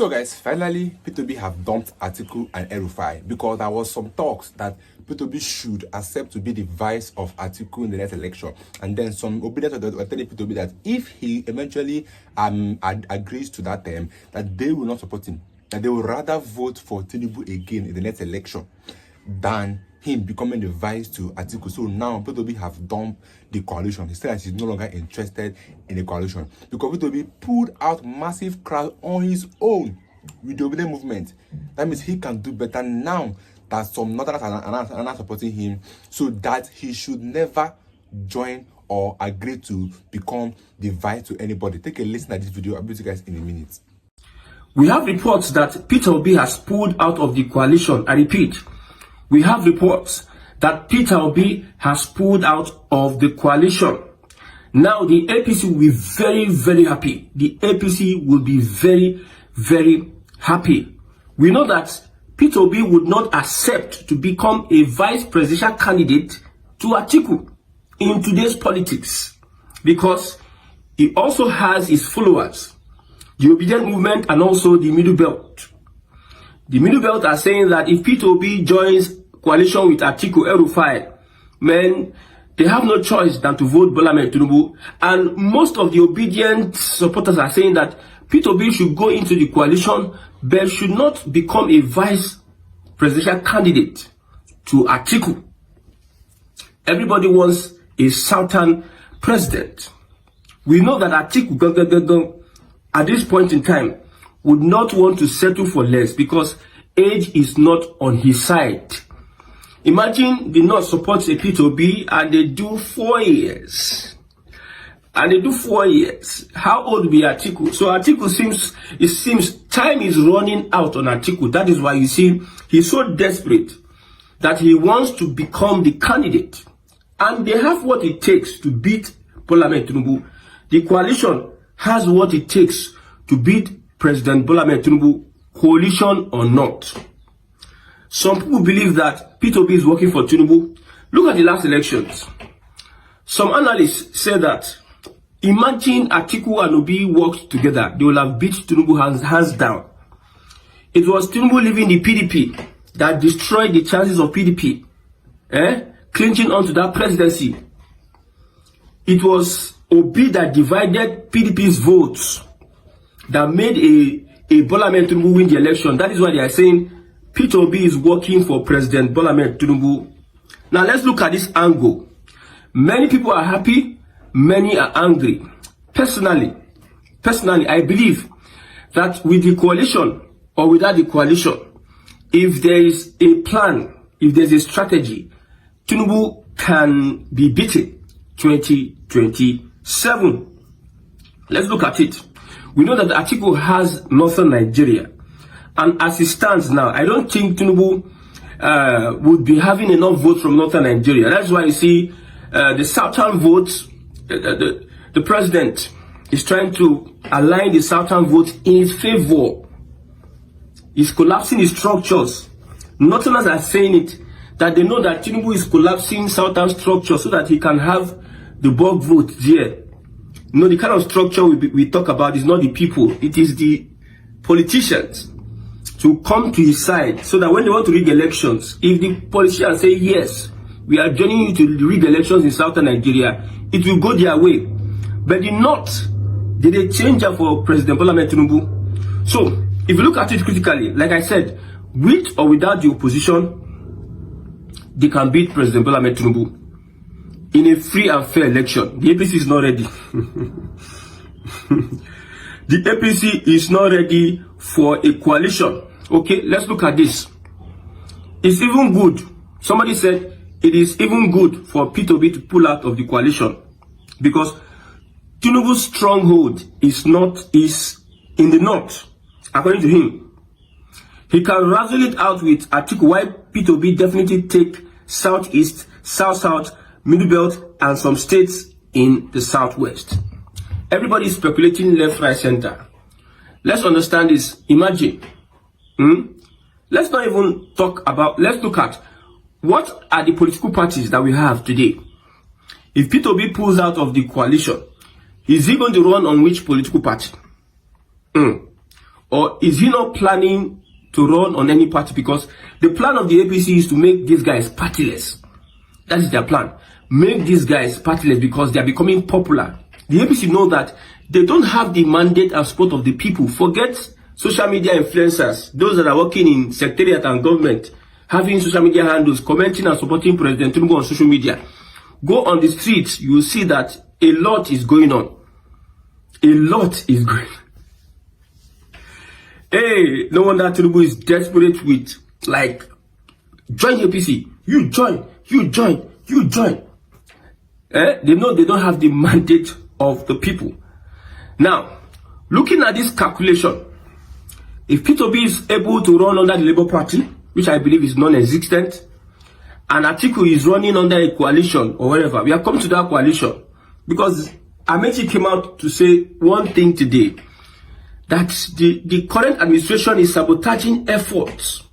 So guys, finally P2B have dumped Atiku and Rufai because there was some talks that P2B should accept to be the vice of Atiku in the next election, and then some obedience were telling P2B that if he eventually agrees to that term, that they will not support him, that they will rather vote for Tinubu again in the next election than him becoming the vice to Atiku. So now P2B have dumped the coalition. He said that he's no longer interested in the coalition because P2B pulled out massive crowd on his own with the obedient movement. That means he can do better now that some Northerners are not supporting him, so that he should never join or agree to become the vice to anybody. Take a listen at this video. I'll be with you guys in a minute. We have reports that Peter Obi has pulled out of the coalition. I repeat, we have reports that Peter Obi has pulled out of the coalition. Now the APC will be very, very happy. The APC will be very, very happy. We know that Peter Obi would not accept to become a vice presidential candidate to Atiku in today's politics because he also has his followers, the obedient movement and also the middle belt. The middle belt are saying that if Peter Obi joins coalition with Atiku Rufai, man, they have no choice than to vote Bola Tinubu. And most of the obedient supporters are saying that Peter Obi should go into the coalition but should not become a vice presidential candidate to Atiku. Everybody wants a Southern president. We know that Atiku, at this point in time, would not want to settle for less because age is not on his side. Imagine the North supports a Peter Obi and they do 4 years. And they do 4 years. How old will be Atiku? So Atiku seems time is running out on Atiku. That is why you see he's so desperate that he wants to become the candidate. And they have what it takes to beat Bola Tinubu. The coalition has what it takes to beat President Bola Tinubu, coalition or not. Some people believe that Peter Obi is working for Tinubu. Look at the last elections. Some analysts say that imagine Atiku and Obi worked together, they will have beat Tinubu hands down. It was Tinubu leaving the PDP that destroyed the chances of PDP clinching onto that presidency. It was Obi that divided PDP's votes that made a Bola Tinubu win the election. That is why they are saying Peter Obi is working for President Bola Tinubu. Now let's look at this angle. Many people are happy, many are angry. Personally, I believe that with the coalition or without the coalition, if there is a plan, if there's a strategy, Tinubu can be beaten 2027. Let's look at it. We know that Atiku has northern Nigeria. And as it stands now, I don't think Tinubu would be having enough votes from northern Nigeria. That's why you see the southern votes, the president is trying to align the southern votes in his favor. He's collapsing his structures. Northerners are saying it, that they know that Tinubu is collapsing southern structures so that he can have the bulk vote there. You know, the kind of structure we talk about is not the people, it is the politicians to come to his side so that when they want to rig elections, if the politicians say, yes, we are joining you to rig elections in southern Nigeria, it will go their way. But the North, did they change that for President Bola Tinubu? So, if you look at it critically, like I said, with or without the opposition, they can beat President Bola Tinubu in a free and fair election. The APC is not ready. The APC is not ready for a coalition. Okay, let's look at this. It's even good. Somebody said it is even good for Peter Obi to pull out of the coalition because Tinubu's stronghold is in the north, according to him. He can razzle it out with Atiku, while Peter Obi definitely take southeast, south, middle belt, and some states in the southwest. Everybody is speculating left, right, center. Let's understand this. Imagine. Let's not even talk about, let's look at what are the political parties that we have today. If Peter Obi pulls out of the coalition, is he going to run on which political party? Or is he not planning to run on any party? Because the plan of the APC is to make these guys partyless. That is their plan. Make these guys partyless because they are becoming popular. The APC know that they don't have the mandate and support of the people. Forget social media influencers, those that are working in secretariat and government, having social media handles, commenting and supporting President Tinubu on social media. Go on the streets, you will see that a lot is going on. A lot is going on. Hey, no wonder Tinubu is desperate with, like, join the APC. You join. They know they don't have the mandate of the people. Now, looking at this calculation, if Peter Obi is able to run under the Labour Party, which I believe is non-existent, and Atiku is running under a coalition or whatever, we are coming to that coalition because Amechi came out to say one thing today, that the current administration is sabotaging efforts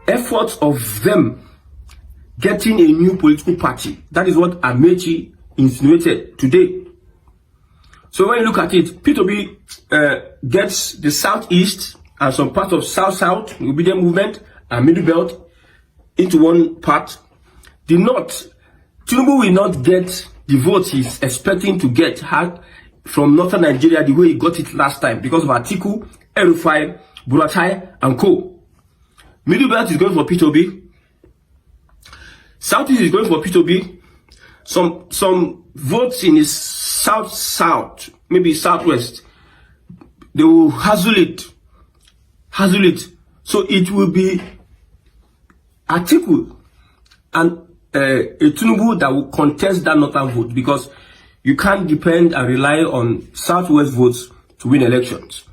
of them getting a new political party. That is what Amechi insinuated today. So when you look at it, P2B gets the southeast and some part of south-south, obedient movement and middle belt into one part. The north, Tinubu will not get the votes he's expecting to get from northern Nigeria the way he got it last time because of Atiku, Rufai, Buratai, and co. Middle belt is going for P2B. Southeast is going for P2B. Some votes in the south, maybe southwest, they will hassle it. So it will be Atiku and a Tinubu that will contest that northern vote because you can't depend and rely on southwest votes to win elections.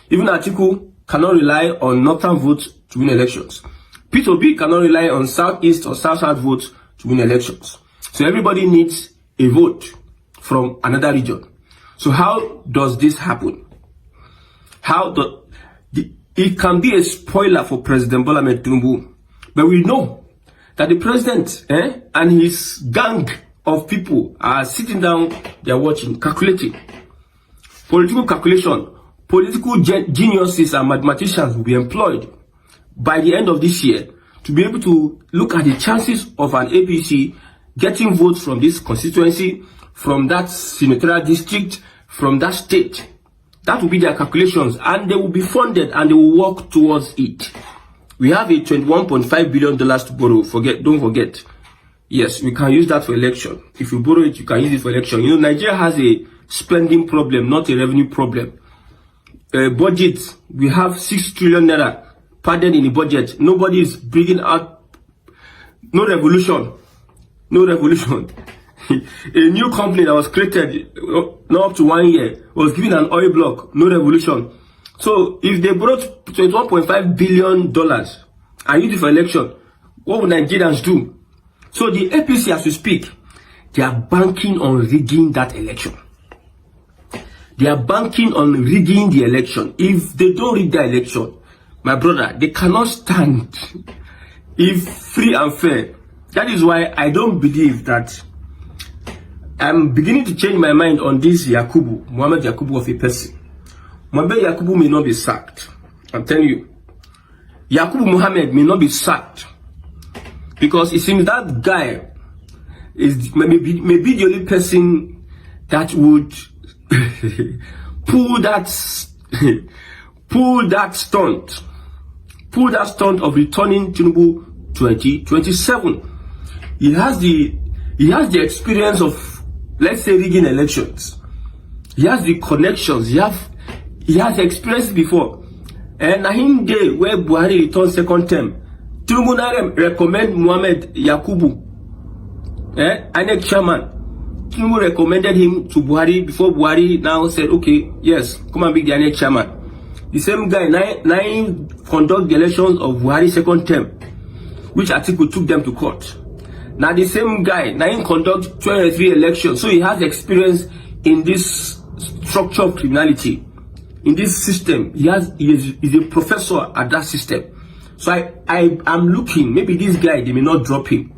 Even Atiku cannot rely on northern votes to win elections. P2B cannot rely on southeast or south-south votes to win elections. So everybody needs a vote from another region. So how does this happen? It can be a spoiler for President Bola Ahmed Tinubu, but we know that the president and his gang of people are sitting down, they are watching, calculating. Political calculation, political geniuses and mathematicians will be employed by the end of this year to be able to look at the chances of an APC getting votes from this constituency, from that senatorial district, from that state. That will be their calculations, and they will be funded and they will work towards it. We have a $21.5 billion to borrow. Don't forget. Yes, we can use that for election. If you borrow it, you can use it for election. You know, Nigeria has a spending problem, not a revenue problem. Budget, we have 6 trillion naira padded in the budget. Nobody is bringing out. No revolution. A new company that was created not up to 1 year was given an oil block. No revolution. So if they brought $21.5 billion and use it for election, what would Nigerians do? So the APC, as we speak, they are banking on rigging that election. They are banking on rigging the election. If they don't rig the election, my brother, they cannot stand if free and fair. That is why I don't believe that. I'm beginning to change my mind on this Muhammad Yakubu of a person. Muhammad Yakubu may not be sacked. I'm telling you. Yakubu Muhammad may not be sacked. Because it seems that guy is maybe the only person that would pull that stunt of returning Tinubu 2027. He has the experience of, let's say, rigging elections. He has the connections. He has experience before. And in day where Buhari returned second term, Tinubu recommend Muhammad Yakubu, INEC chairman. Tinubu recommended him to Buhari before Buhari now said, okay, yes, come and be the INEC chairman. The same guy nine conduct the elections of Buhari second term, which Atiku took them to court. Now the same guy nine conduct 23 elections, so he has experience in this structure of criminality, in this system. He is a professor at that system. So I'm looking, maybe this guy, they may not drop him.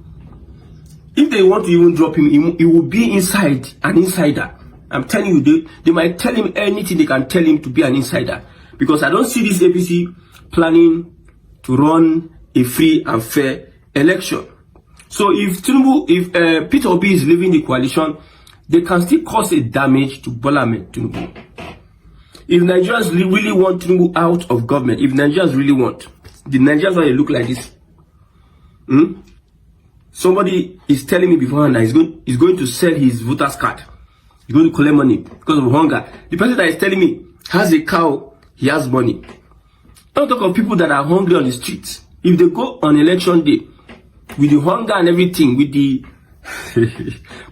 If they want to even drop him, he will be an insider. I'm telling you, they might tell him anything they can tell him to be an insider. because I don't see this APC planning to run a free and fair election. So if Peter Obi is leaving the coalition, they can still cause a damage to Bola Ahmed Tinubu. If Nigerians really want Tinubu out of government, if Nigerians really want, the Nigerians want to look like this. Somebody is telling me beforehand that he's going to sell his voter's card. He's going to collect money because of hunger. The person that is telling me has a cow, he has money. Don't talk of people that are hungry on the streets. If they go on election day, with the hunger and everything, with the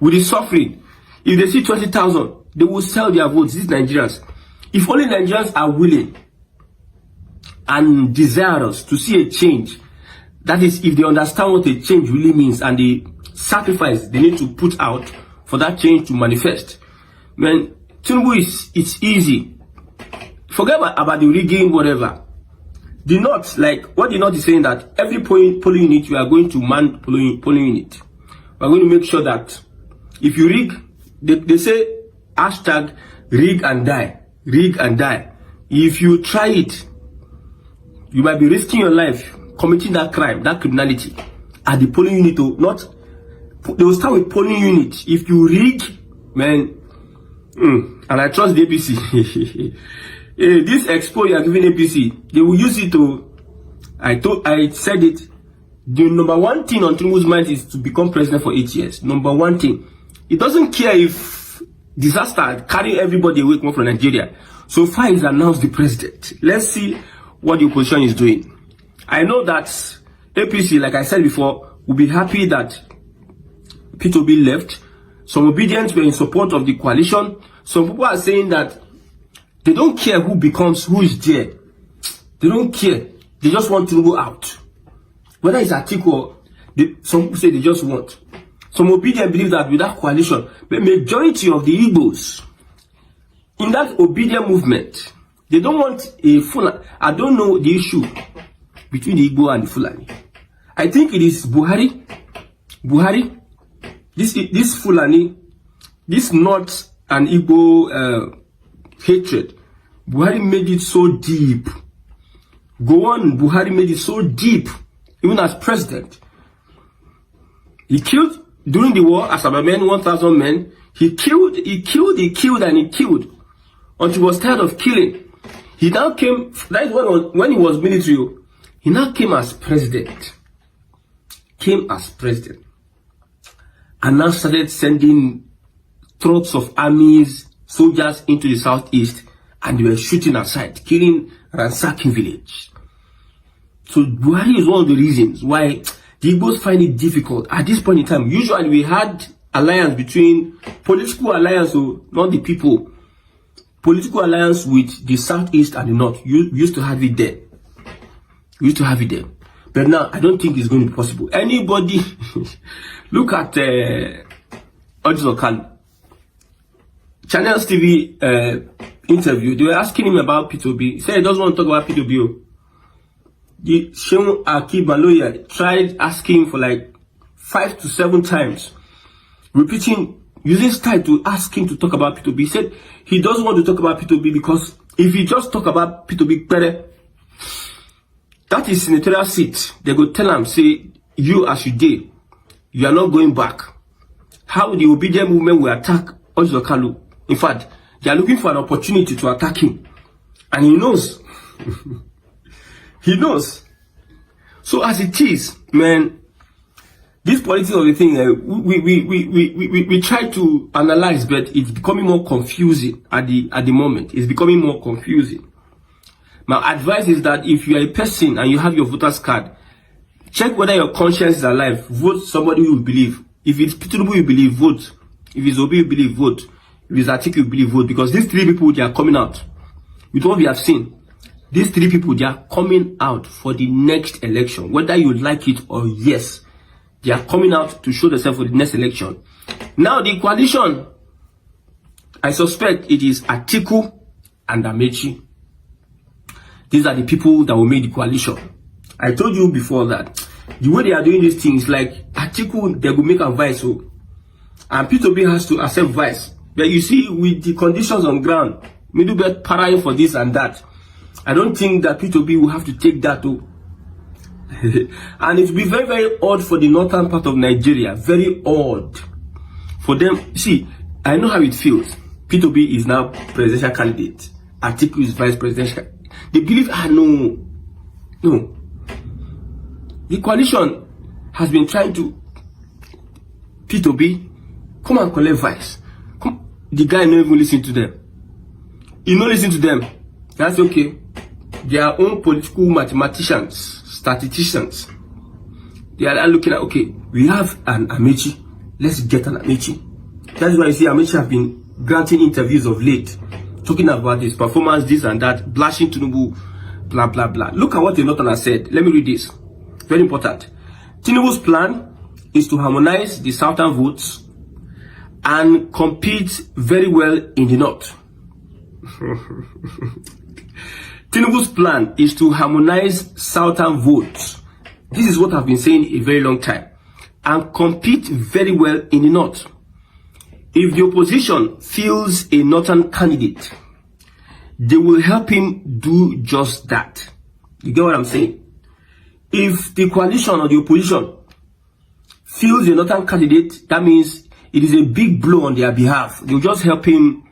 with the suffering, if they see 20,000, they will sell their votes. These Nigerians. If only Nigerians are willing and desirous to see a change, that is, if they understand what a change really means and the sacrifice they need to put out for that change to manifest. Man, Tinubu it's easy. Forget about the rigging, whatever. The North, like what the North is saying, that every polling unit, you are going to man polling unit. We are going to make sure that if you rig, they say hashtag rig and die. Rig and die. If you try it, you might be risking your life committing that crime, that criminality at the polling unit. They will start with polling unit. If you rig, man, and I trust the APC. This expo you are giving APC, they will use it to. I said it. The number one thing on Tinubu's mind is to become president for 8 years. Number one thing. He doesn't care if disaster carry everybody away from Nigeria. So far, he's announced the president. Let's see what the opposition is doing. I know that APC, like I said before, will be happy that Peter Obi left. Some obedience were in support of the coalition. Some people are saying that they don't care who is there. They don't care. They just want to go out. Whether it's Atiku or some people say they just want. Some obedient believe that with that coalition, the majority of the Igbos in that obedient movement, they don't want a Fulani. I don't know the issue between the Igbo and the Fulani. I think it is Buhari, this Fulani, this North and Igbo hatred. Buhari made it so deep. Buhari made it so deep, even as president. He killed during the war as about 1,000 men. He killed, and he killed until he was tired of killing. He now came, that is when he was military, he now came as president. And now started sending troops of armies, soldiers into the southeast, and they were shooting aside, killing, ransacking village. So Buhari is one of the reasons why the Igbos find it difficult at this point in time. Usually we had alliance between, political alliance, so not the people, political alliance with the southeast and the north. You used to have it there. But now, I don't think it's going to be possible. Anybody, look at Ojuzokan, Channels TV interview. They were asking him about P2B. He said he doesn't want to talk about P2B. The Shehu Akib Maloya tried asking for like 5 to 7 times, repeating, using style to ask him to talk about P2B. He said he doesn't want to talk about P2B because if he just talk about P2B, that is senatorial seat. They go tell him, say, you as you did, you are not going back. How the obedient movement will attack Ojuzokalu. In fact, they are looking for an opportunity to attack him. And he knows. He knows. So as it is, man, this politics of the thing, we try to analyze, but it's becoming more confusing at the moment. It's becoming more confusing. My advice is that if you are a person and you have your voter's card, check whether your conscience is alive. Vote somebody you believe. If it's Tinubu you believe, vote. If it's Obi you believe, vote. If it's Atiku you believe, vote. Because these 3 people, they are coming out. With what we have seen, these 3 people, they are coming out for the next election. Whether you like it or yes, they are coming out to show themselves for the next election. Now the coalition, I suspect it is Atiku and Amechi. These are the people that will make the coalition. I told you before that the way they are doing these things, like Atiku, they will make a vice, and P2B has to accept vice. But you see, with the conditions on ground, Middlebelt paraying for this and that, I don't think that P2B will have to take that too. And it will be very, very odd for the northern part of Nigeria. Very odd for them. See, I know how it feels. P2B is now presidential candidate. Atiku is vice presidential. They believe, no. The coalition has been trying to P2B, come and collect vice. Come. The guy not even listen to them. He not listen to them. That's okay. Their own political mathematicians, statisticians, they are looking at, okay, we have an Amechi. Let's get an Amechi. That's why you see Amechi have been granting interviews of late, talking about his performance, this and that, bashing Tinubu, blah, blah, blah. Look at what the Northern has said. Let me read this. Very important. Tinubu's plan is to harmonize the Southern votes and compete very well in the North. Tinubu's plan is to harmonize Southern votes. This is what I've been saying a very long time. And compete very well in the North. If the opposition feels a Northern candidate, they will help him do just that. You get what I'm saying? If the coalition or the opposition feels a Northern candidate, that means it is a big blow on their behalf. They'll just help him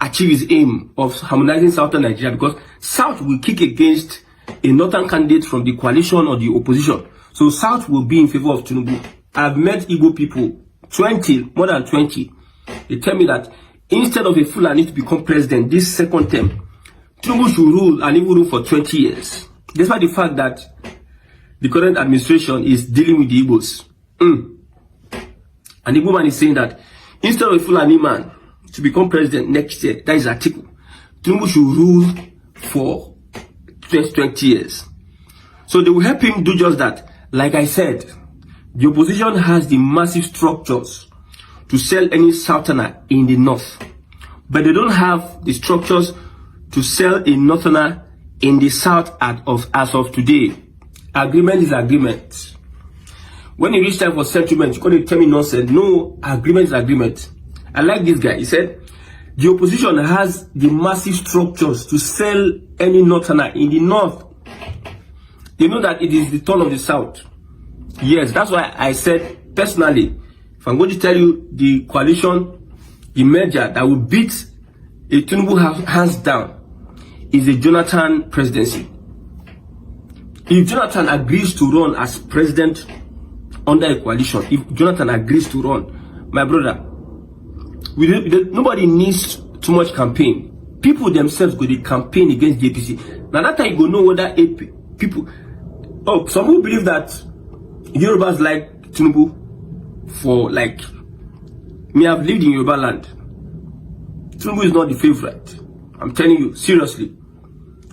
achieve his aim of harmonizing Southern Nigeria, because South will kick against a Northern candidate from the coalition or the opposition. So South will be in favor of Tinubu. I've met Igbo people, more than 20. They tell me that instead of a Fulani to become president this second term, Tinubu should rule and even rule for 20 years. Despite the fact that the current administration is dealing with the Igbos. And the woman is saying that instead of a Fulani man to become president next year, that is Atiku, Tinubu should rule for 20 years. So they will help him do just that. Like I said, the opposition has the massive structures to sell any Southerner in the North. But they don't have the structures to sell a Northerner in the South as of today. Agreement is agreement. When it reach time for settlement, you can't tell me nonsense. No, agreement is agreement. I like this guy. He said, the opposition has the massive structures to sell any Northerner in the North. They know that it is the turn of the South. Yes, that's why I said, personally, if I'm going to tell you the coalition, the merger that will beat a Tinubu hands down is a Jonathan presidency. If Jonathan agrees to run as president under a coalition, if Jonathan agrees to run, my brother, nobody needs too much campaign. People themselves go to campaign against the APC. Now that time you go know whether people. Oh, some people believe that Yorubas like Tinubu for like me. I've lived in Yoruba land. Tinubu is not the favorite. I'm telling you seriously.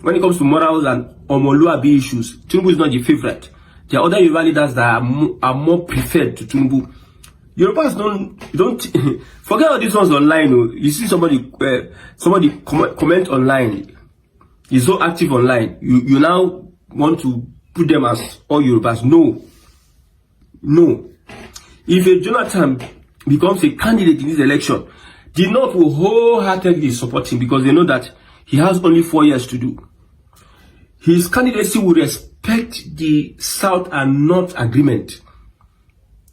When it comes to morals and Omoluabi issues, Tinubu is not the favorite. There are other Yoruba leaders that are more preferred to Tinubu. Yorubas don't forget all these ones online. You see somebody comment online. He's so active online. You now want to put them as all Yorubas. No. If a Jonathan becomes a candidate in this election, the North will wholeheartedly support him because they know that he has only 4 years to do. His candidacy will respect the South and North agreement.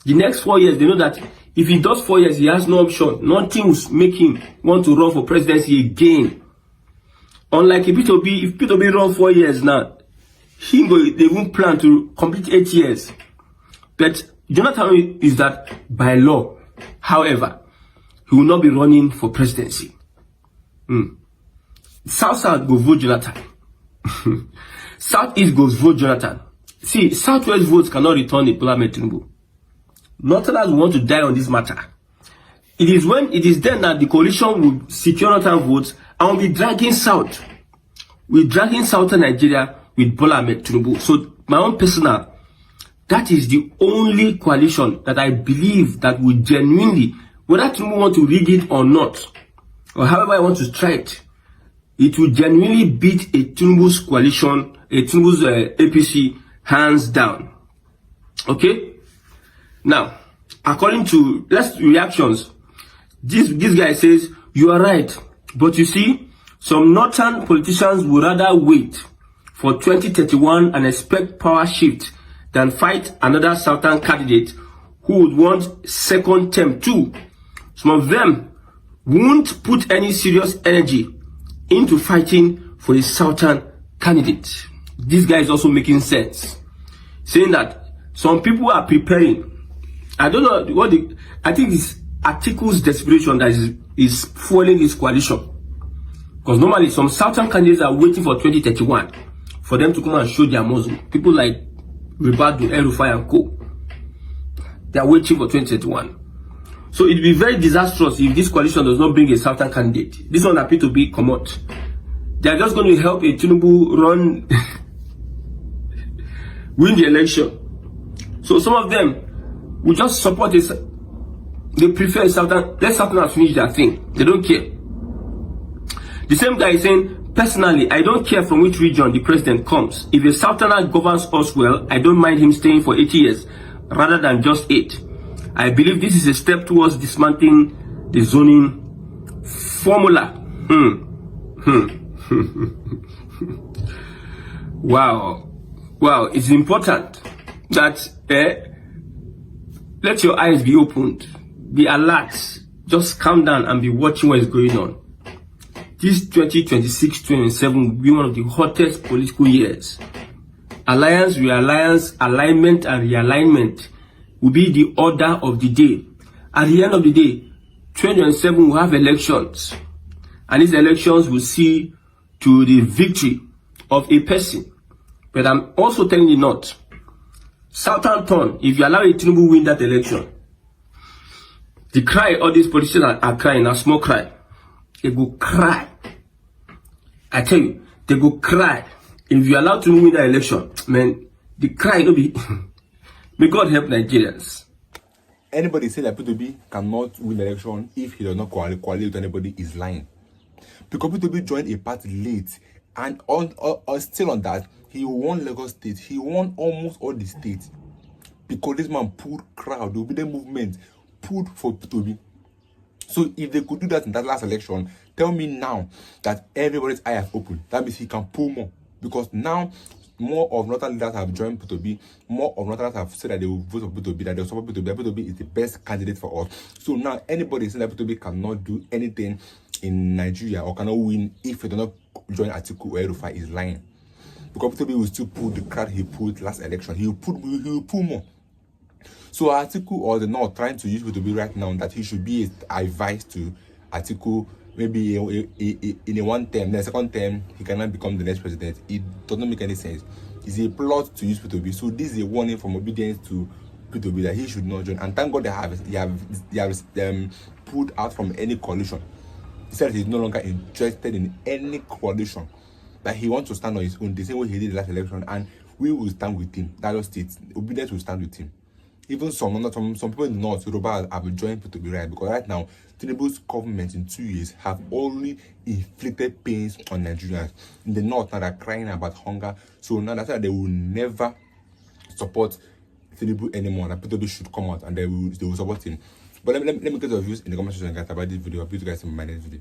The next 4 years, they know that if he does 4 years, he has no option. Nothing will make him want to run for presidency again. Unlike if P2B run 4 years now, they won't plan to complete 8 years. But Jonathan is that by law. However, he will not be running for presidency. South go vote Jonathan. Southeast goes vote Jonathan. See, Southwest votes cannot return a Bola Ahmed Tinubu. Northerners want to die on this matter. It is then that the coalition will secure Northern votes and will be dragging South. We're dragging Southern Nigeria with Bola Ahmed Tinubu. So my own personal, that is the only coalition that I believe that will genuinely, whether Tinubu want to rig it or not, or however I want to try it will genuinely beat a Tinubu's coalition, a Tinubu's APC, hands down. Okay? Now, according to reactions, this guy says, you are right. But you see, Some northern politicians would rather wait for 2031 and expect power shift than fight another southern candidate who would want second term too. Some of them won't put any serious energy into fighting for a southern candidate. This guy is also making sense, saying that some people are preparing. I don't know what I think it's Atiku's desperation that is fueling this coalition. Because normally some southern candidates are waiting for 2031 for them to come and show their muscle. People like Rufai and Co. They are waiting for 2031. So it will be very disastrous if this coalition does not bring a southern candidate. This one appears to be come out. They are just going to help a Tinubu run, win the election. So some of them will just support this. They prefer southern. Let southern finish their thing. They don't care. The same guy is saying, personally, I don't care from which region the president comes. If a southerner governs us well, I don't mind him staying for 80 years rather than just 8. I believe this is a step towards dismantling the zoning formula. Wow. It's important that let your eyes be opened, be alert, just calm down and be watching what is going on. This 2026-2027 will be one of the hottest political years. Alliance, realliance, alignment and realignment will be the order of the day. At the end of the day, 2027 will have elections. And these elections will see to the victory of a person. But I'm also telling you not. Southern turn, if you allow a Tinubu win that election, the cry all these politicians are crying, a small cry. They go cry. I tell you, they go cry. If you allow Tinubu win that election, man, the cry will be... May God help Nigerians. Anybody say that P2B cannot win the election if he does not coalesce with anybody is lying. Because P2B joined a party late, and still on that, he won Lagos State. He won almost all the states. Because this man pulled crowd, the obedient movement pulled for P2B. So if they could do that in that last election, tell me now that everybody's eye have opened. That means he can pull more. Because now, more of northern leaders have joined P2B. More of northerners have said that they will vote for P2B, that they will support P2B. That P2B is the best candidate for us. So now, anybody saying that P2B cannot do anything in Nigeria or cannot win if they do not join Atiku or Rufai is lying. Because P2B will still pull the crowd he pulled last election. He will pull more. So Atiku or the North trying to use P2B right now that he should be advised to Atiku maybe in a one term, then a second term, he cannot become the next president. It does not make any sense. It's a plot to use P2B. So this is a warning from obedience to P2B that he should not join. And thank God they have pulled out from any coalition. He said he's no longer interested in any coalition. That he wants to stand on his own, the same way he did the last election, and we will stand with him. That just it. Obedience will stand with him. Even some people in the North, Yoruba, have joined P2B, right? Because right now, Tinubu's government in 2 years have only inflicted pains on Nigerians. In the North, now they're crying about hunger. So now that's why they will never support Tinubu anymore. That P2B should come out and they will support him. But let me get your views in the comment section, guys, about this video. I'll see you guys in my next video.